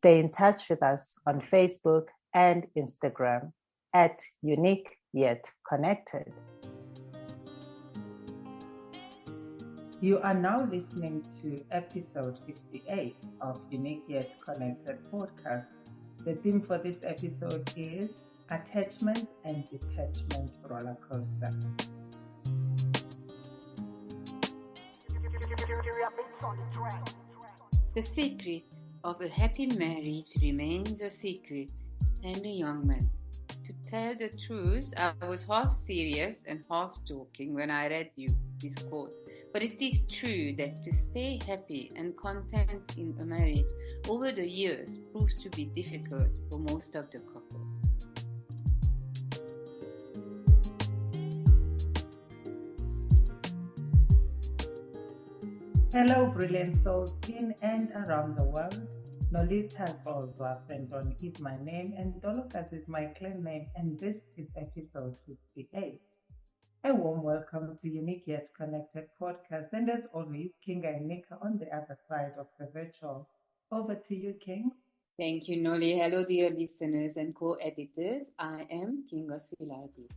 Stay in touch with us on Facebook and Instagram at Unique Yet Connected. You are now listening to episode 58 of Unique Yet Connected podcast. The theme for this episode is Attachment and Detachment Rollercoaster. The secret of a happy marriage remains a secret. Henny Youngman. To tell the truth, I was half serious and half joking when I read you this quote. But it is true that to stay happy and content in a marriage over the years proves to be difficult for most of the couple. Hello, brilliant souls in and around the world. Nolitha Goldsworth is my name, and Dolokas is my clan name, and this is episode 58. A warm welcome to Unique Yet Connected podcast, and as always, Kinga and Nika on the other side of the virtual. Over to you, King. Thank you, Noli. Hello, dear listeners and co-editors. I am Kinga Siladi.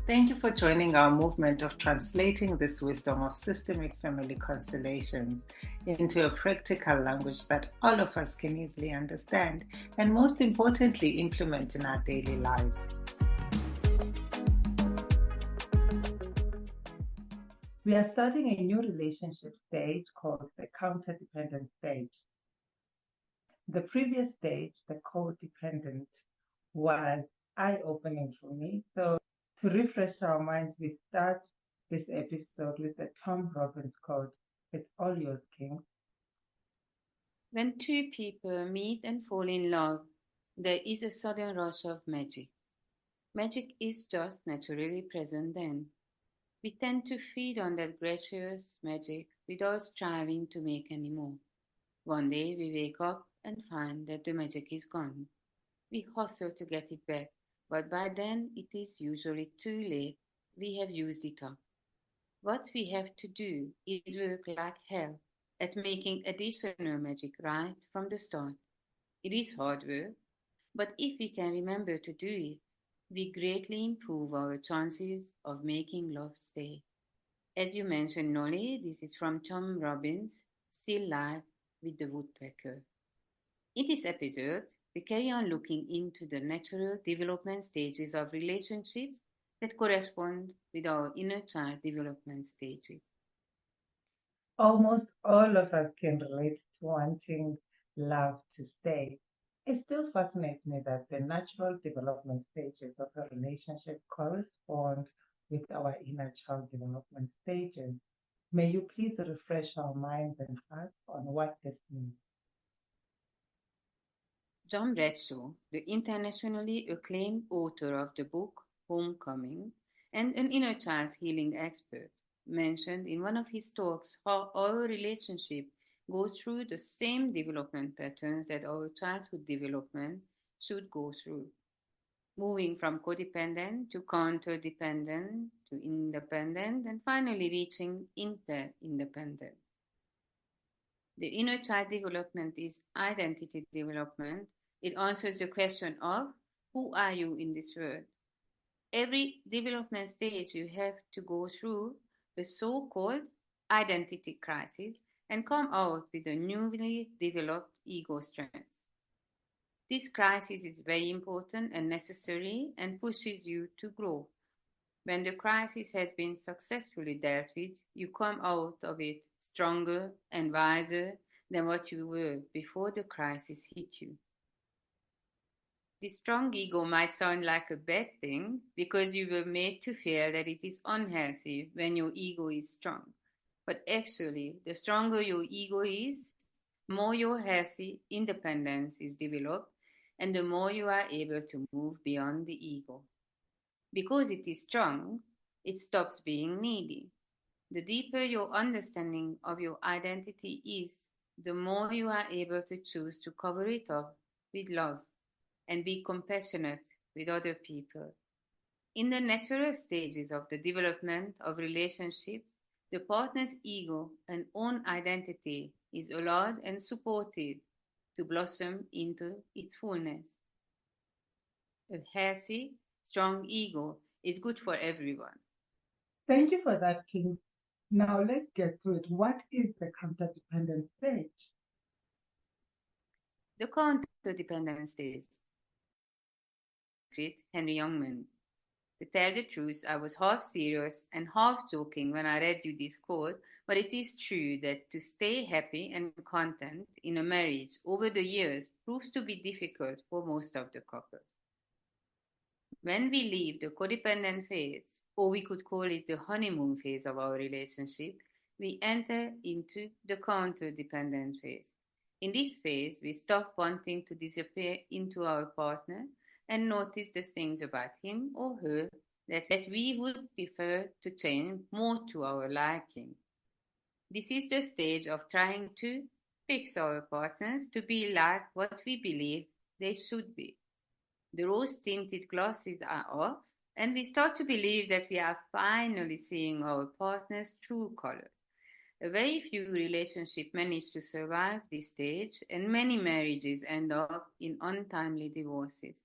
Thank you for joining our movement of translating this wisdom of systemic family constellations into a practical language that all of us can easily understand and, most importantly, implement in our daily lives. We are starting a new relationship stage called the counter-dependent stage. The previous stage, the codependent, was eye-opening for me. So to refresh our minds, we start this episode with the Tom Robbins quote, "It's all yours, King." When two people meet and fall in love, there is a sudden rush of magic. Magic is just naturally present then. We tend to feed on that gracious magic without striving to make any more. One day we wake up and find that the magic is gone. We hustle to get it back, but by then it is usually too late. We have used it up. What we have to do is work like hell at making additional magic right from the start. It is hard work, but if we can remember to do it, we greatly improve our chances of making love stay. As you mentioned, Nolly, this is from Tom Robbins, Still Life with the Woodpecker. In this episode, we carry on looking into the natural development stages of relationships that correspond with our inner child development stages. Almost all of us can relate to wanting love to stay. It still fascinates me that the natural development stages of a relationship correspond with our inner child development stages. May you please refresh our minds and hearts on what this means? John Bradshaw, the internationally acclaimed author of the book Homecoming and an inner child healing expert, mentioned in one of his talks how our relationship goes through the same development patterns that our childhood development should go through. Moving from codependent to counter-dependent to independent and finally reaching inter-independent. The inner child development is identity development. It answers the question of who are you in this world? Every development stage you have to go through the so-called identity crisis and come out with a newly developed ego strength. This crisis is very important and necessary and pushes you to grow. When the crisis has been successfully dealt with, you come out of it stronger and wiser than what you were before the crisis hit you. This strong ego might sound like a bad thing because you were made to feel that it is unhealthy when your ego is strong. But actually, the stronger your ego is, the more your healthy independence is developed and the more you are able to move beyond the ego. Because it is strong, it stops being needy. The deeper your understanding of your identity is, the more you are able to choose to cover it up with love and be compassionate with other people. In the natural stages of the development of relationships, The partner's ego and own identity is allowed and supported to blossom into its fullness. A healthy, strong ego is good for everyone. Thank you for that, King. Now let's get to it. What is the counter-dependent stage? The counter-dependent stage. Henry Youngman. To tell the truth, I was half serious and half joking when I read you this quote, but it is true that to stay happy and content in a marriage over the years proves to be difficult for most of the couples. When we leave the codependent phase, or we could call it the honeymoon phase of our relationship, we enter into the counter-dependent phase. In this phase, we stop wanting to disappear into our partner and notice the things about him or her that we would prefer to change more to our liking. This is the stage of trying to fix our partners to be like what we believe they should be. The rose-tinted glasses are off, and we start to believe that we are finally seeing our partner's true colors. A very few relationships manage to survive this stage, and many marriages end up in untimely divorces.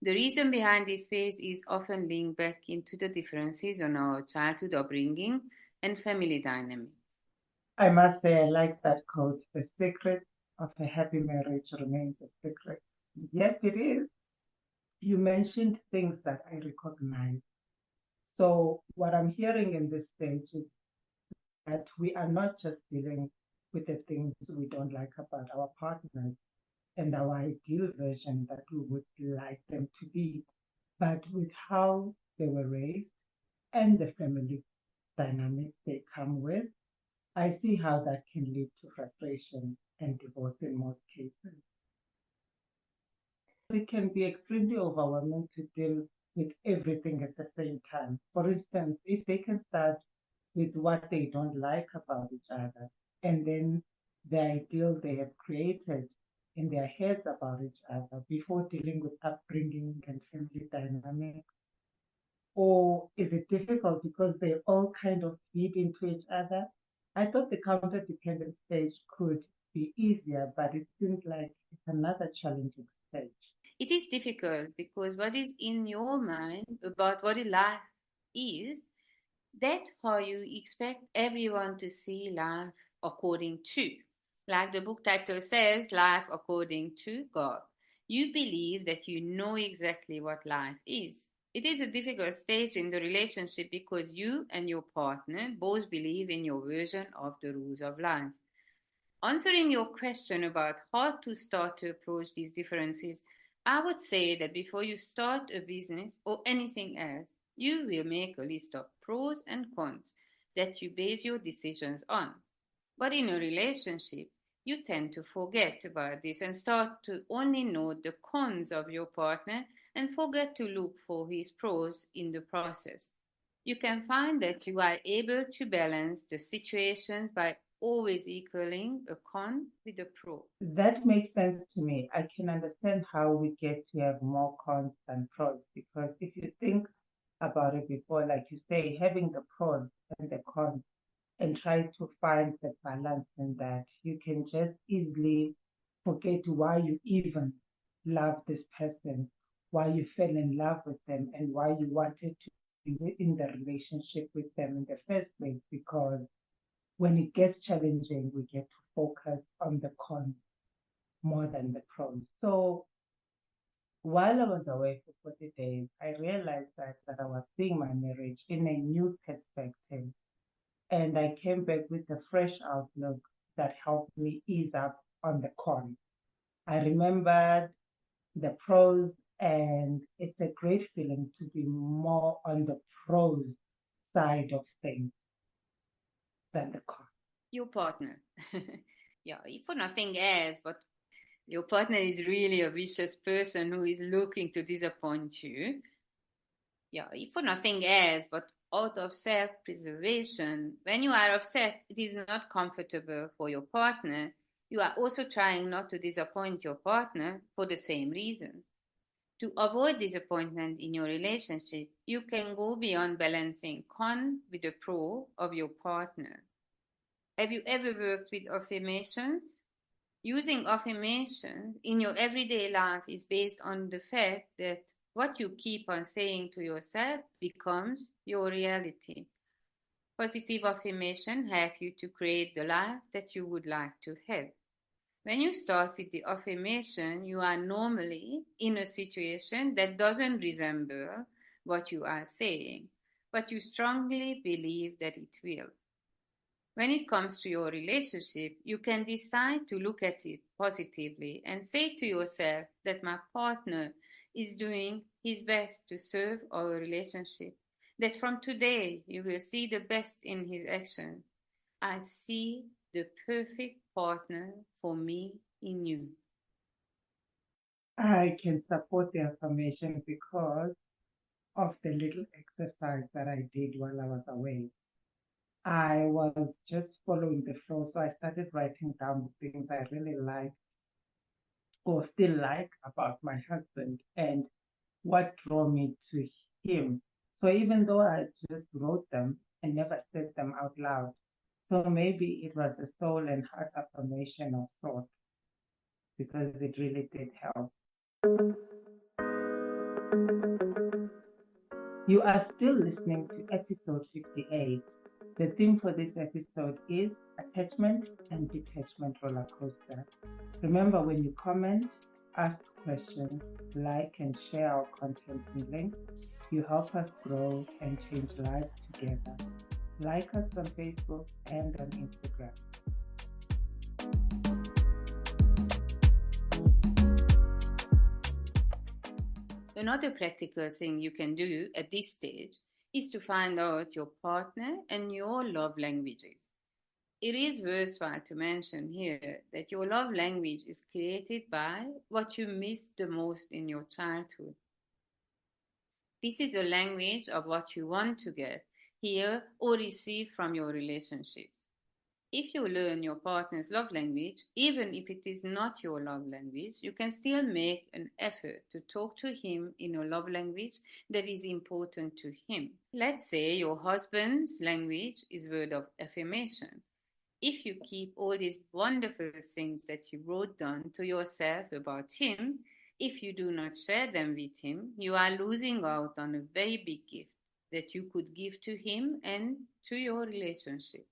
The reason behind this phase is often linked back into the differences on our childhood upbringing and family dynamics. I must say, I like that quote. The secret of a happy marriage remains a secret. Yes, it is. You mentioned things that I recognize. So, what I'm hearing in this stage is that we are not just dealing with the things we don't like about our partners and our ideal version that we would like them to be, but with how they were raised and the family dynamics they come with. I see how that can lead to frustration and divorce in most cases. It can be extremely overwhelming to deal with everything at the same time. For instance, if they can start with what they don't like about each other, and then the ideal they have created in their heads about each other before dealing with upbringing and family dynamics, or is it difficult because they all kind of feed into each other? I thought the counter dependent stage could be easier, but it seems like it's another challenging stage. It is difficult because what is in your mind about what a life is, that's how you expect everyone to see life according to. Like the book title says, life according to God. You believe that you know exactly what life is. It is a difficult stage in the relationship because you and your partner both believe in your version of the rules of life. Answering your question about how to start to approach these differences, I would say that before you start a business or anything else, you will make a list of pros and cons that you base your decisions on. But in a relationship, you tend to forget about this and start to only note the cons of your partner and forget to look for his pros in the process. You can find that you are able to balance the situations by always equaling a con with a pro. That makes sense to me. I can understand how we get to have more cons than pros because if you think about it before, like you say, having the pros and the cons and try to find the balance in that, you can just easily forget why you even love this person, why you fell in love with them, and why you wanted to be in the relationship with them in the first place because when it gets challenging, we get to focus on the cons more than the pros. So while I was away for 40 days, I realized that I was seeing my marriage in a new perspective. And I came back with a fresh outlook that helped me ease up on the cons. I remembered the pros, and it's a great feeling to be more on the pros side of things than the cons. Your partner. Yeah, for nothing else, but your partner is really a vicious person who is looking to disappoint you. Yeah, for nothing else, but out of self preservation. When you are upset, it is not comfortable for your partner. You are also trying not to disappoint your partner for the same reason. To avoid disappointment in your relationship, you can go beyond balancing con with the pro of your partner. Have you ever worked with affirmations? Using affirmations in your everyday life is based on the fact that what you keep on saying to yourself becomes your reality. Positive affirmation help you to create the life that you would like to have. When you start with the affirmation, you are normally in a situation that doesn't resemble what you are saying, but you strongly believe that it will. When it comes to your relationship, you can decide to look at it positively and say to yourself that my partner is doing his best to serve our relationship. That from today you will see the best in his action. I see the perfect partner for me in you. I can support the affirmation because of the little exercise that I did while I was away. I was just following the flow, so I started writing down the things I really like or still like about my husband and what drew me to him. So even though I just wrote them and never said them out loud, so maybe it was a soul and heart affirmation of sorts because it really did help. You are still listening to episode 58. The theme for this episode is attachment and detachment roller coaster. Remember, when you comment, ask questions, like and share our content and links, you help us grow and change lives together. Like us on Facebook and on Instagram. Another practical thing you can do at this stage is to find out your partner and your love languages. It is worthwhile to mention here that your love language is created by what you missed the most in your childhood. This is a language of what you want to get, hear, or receive from your relationships. If you learn your partner's love language, even if it is not your love language, you can still make an effort to talk to him in a love language that is important to him. Let's say your husband's language is word of affirmation. If you keep all these wonderful things that you wrote down to yourself about him, if you do not share them with him, you are losing out on a very big gift that you could give to him and to your relationship.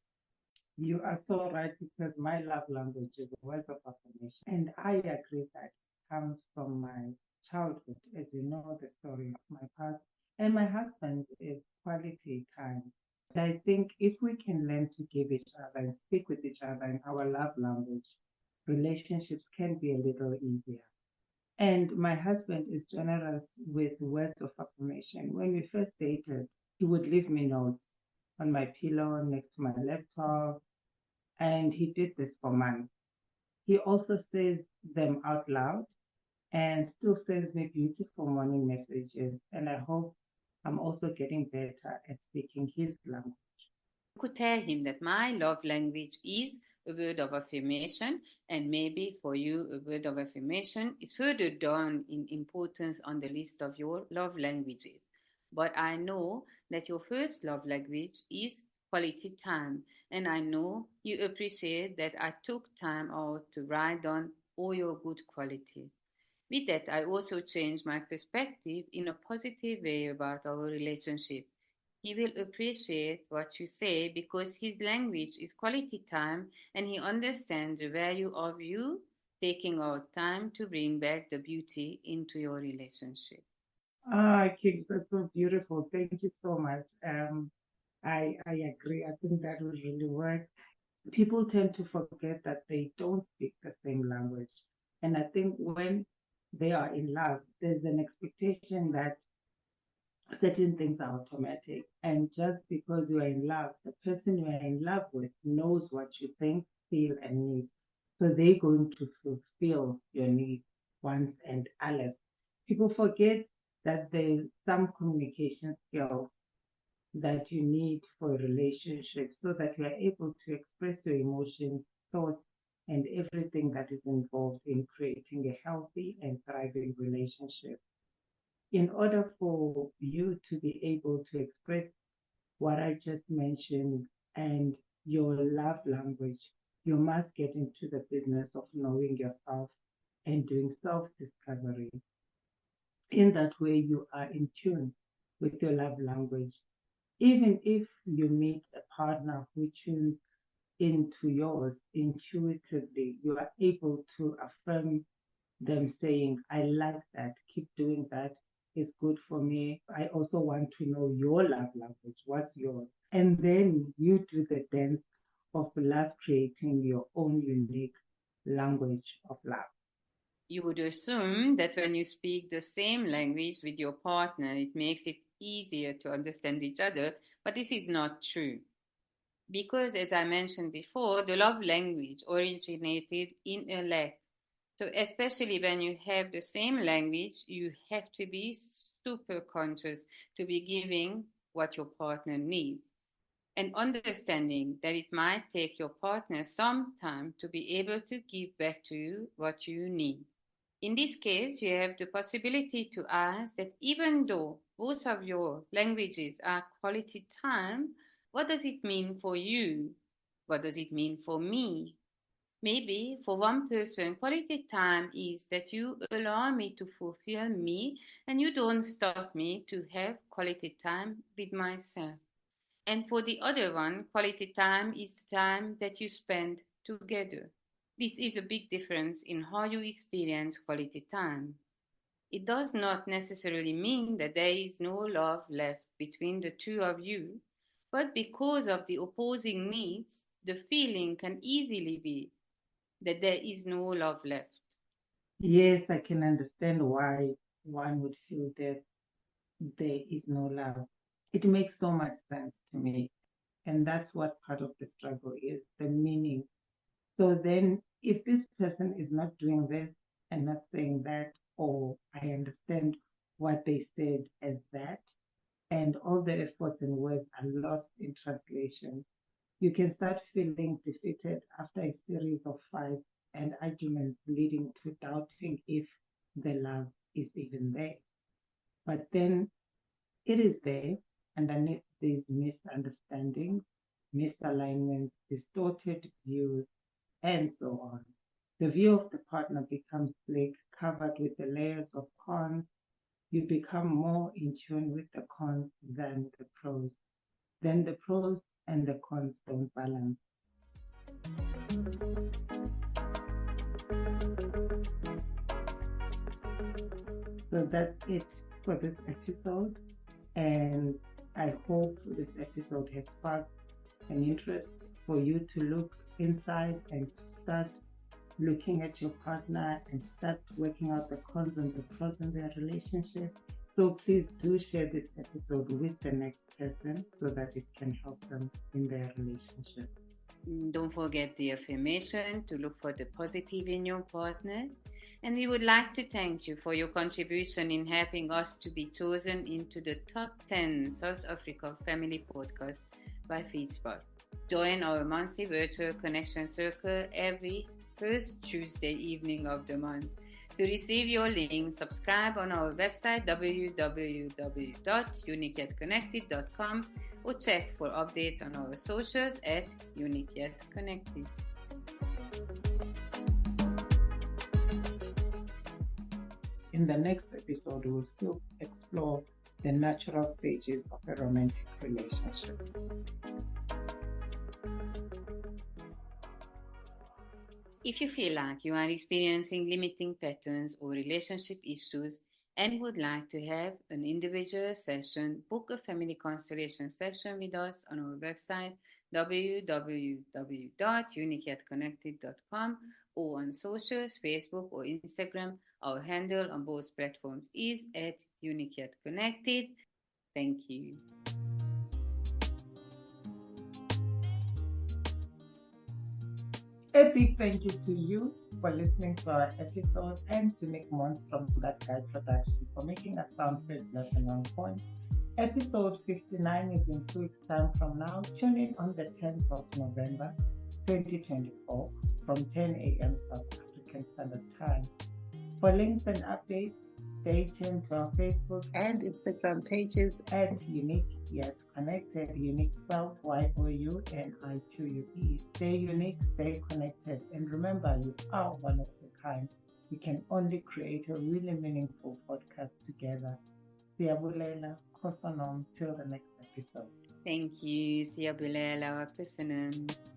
You are so right because my love language is words of affirmation. And I agree that it comes from my childhood. As you know, the story of my past. And my husband is quality time. I think if we can learn to give each other and speak with each other in our love language, relationships can be a little easier. And my husband is generous with words of affirmation. When we first dated, he would leave me notes on my pillow next to my laptop, and he did this for months. He also says them out loud and still sends me beautiful morning messages. And I hope I'm also getting better at speaking his language. You could tell him that my love language is a word of affirmation, and maybe for you, a word of affirmation is further down in importance on the list of your love languages. But I know that your first love language is quality time, and I know you appreciate that I took time out to write down all your good qualities. With that, I also changed my perspective in a positive way about our relationship. He will appreciate what you say because his language is quality time and he understands the value of you taking out time to bring back the beauty into your relationship. Ah, Kings, that's so beautiful. Thank you so much. I agree. I think that will really work. People tend to forget that they don't speak the same language. And I think when they are in love, there's an expectation that certain things are automatic. And just because you are in love, the person you are in love with knows what you think, feel, and need. So they're going to fulfill your needs, wants, and alles. People forget that there's some communication skills that you need for a relationship so that you are able to express your emotions, thoughts, and everything that is involved in creating a healthy and thriving relationship. In order for you to be able to express what I just mentioned and your love language, you must get into the business of knowing yourself and doing self discovery. In that way, you are in tune with your love language. Even if you meet a partner who tunes into yours intuitively, you are able to affirm them saying, I like that, keep doing that, it's good for me. I also want to know your love language. What's yours? And then you do the dance of love, creating your own unique language of love. You would assume that when you speak the same language with your partner, it makes it easier to understand each other, but this is not true. Because, as I mentioned before, the love language originated in a lack. So, especially when you have the same language, you have to be super conscious to be giving what your partner needs and understanding that it might take your partner some time to be able to give back to you what you need. In this case, you have the possibility to ask that even though both of your languages are quality time, what does it mean for you? What does it mean for me? Maybe for one person, quality time is that you allow me to fulfill me and you don't stop me to have quality time with myself. And for the other one, quality time is the time that you spend together. This is a big difference in how you experience quality time. It does not necessarily mean that there is no love left between the two of you, but because of the opposing needs, the feeling can easily be that there is no love left. Yes, I can understand why one would feel that there is no love. It makes so much sense to me. And that's what part of the struggle is, the meaning. So then, if this person is not doing this and not saying that, or I understand what they said as that, and all the efforts and words are lost in translation, you can start feeling defeated after a series of fights and arguments leading to doubting if the love is even there. But then it is there underneath these misunderstandings, misalignments, distorted views, and so on. The view of the partner becomes bleak, covered with the layers of cons. You become more in tune with the cons than the pros. Then the pros and the cons don't balance. So that's it for this episode. And I hope this episode has sparked an interest for you to look inside and start looking at your partner and start working out the cons and the pros in their relationship. So please do share this episode with the next person so that it can help them in their relationship. Don't forget the affirmation to look for the positive in your partner. And we would like to thank you for your contribution in helping us to be chosen into the top 10 South Africa Family Podcast by FeedSpot. Join our monthly virtual connection circle every first Tuesday evening of the month. To receive your link, subscribe on our website www.uniqueyetconnected.com or check for updates on our socials at uniqueyetconnected. In the next episode, we'll still explore the natural stages of a romantic relationship. If you feel like you are experiencing limiting patterns or relationship issues and would like to have an individual session, book a family constellation session with us on our website www.uniqueyetconnected.com or on socials, Facebook or Instagram. Our handle on both platforms is at uniqueyetconnected. Thank you. A big thank you to you for listening to our episode and to Nick Mons from That Guy Productions for making us sound fabulous and on point. Episode 59 is in 2 weeks' time from now. Tune in on the 10th of November 2024 from 10 a.m. South African Standard Time For links and updates, stay tuned to our Facebook and Instagram pages at Unique Yet Connected, Unique spelled YOUNIQUE. Stay unique, stay connected, and remember you are one of a kind. We can only create a really meaningful podcast together. Siyabulela, Kosonom, till the next episode. Thank you. Siyabulela, Wakusunum.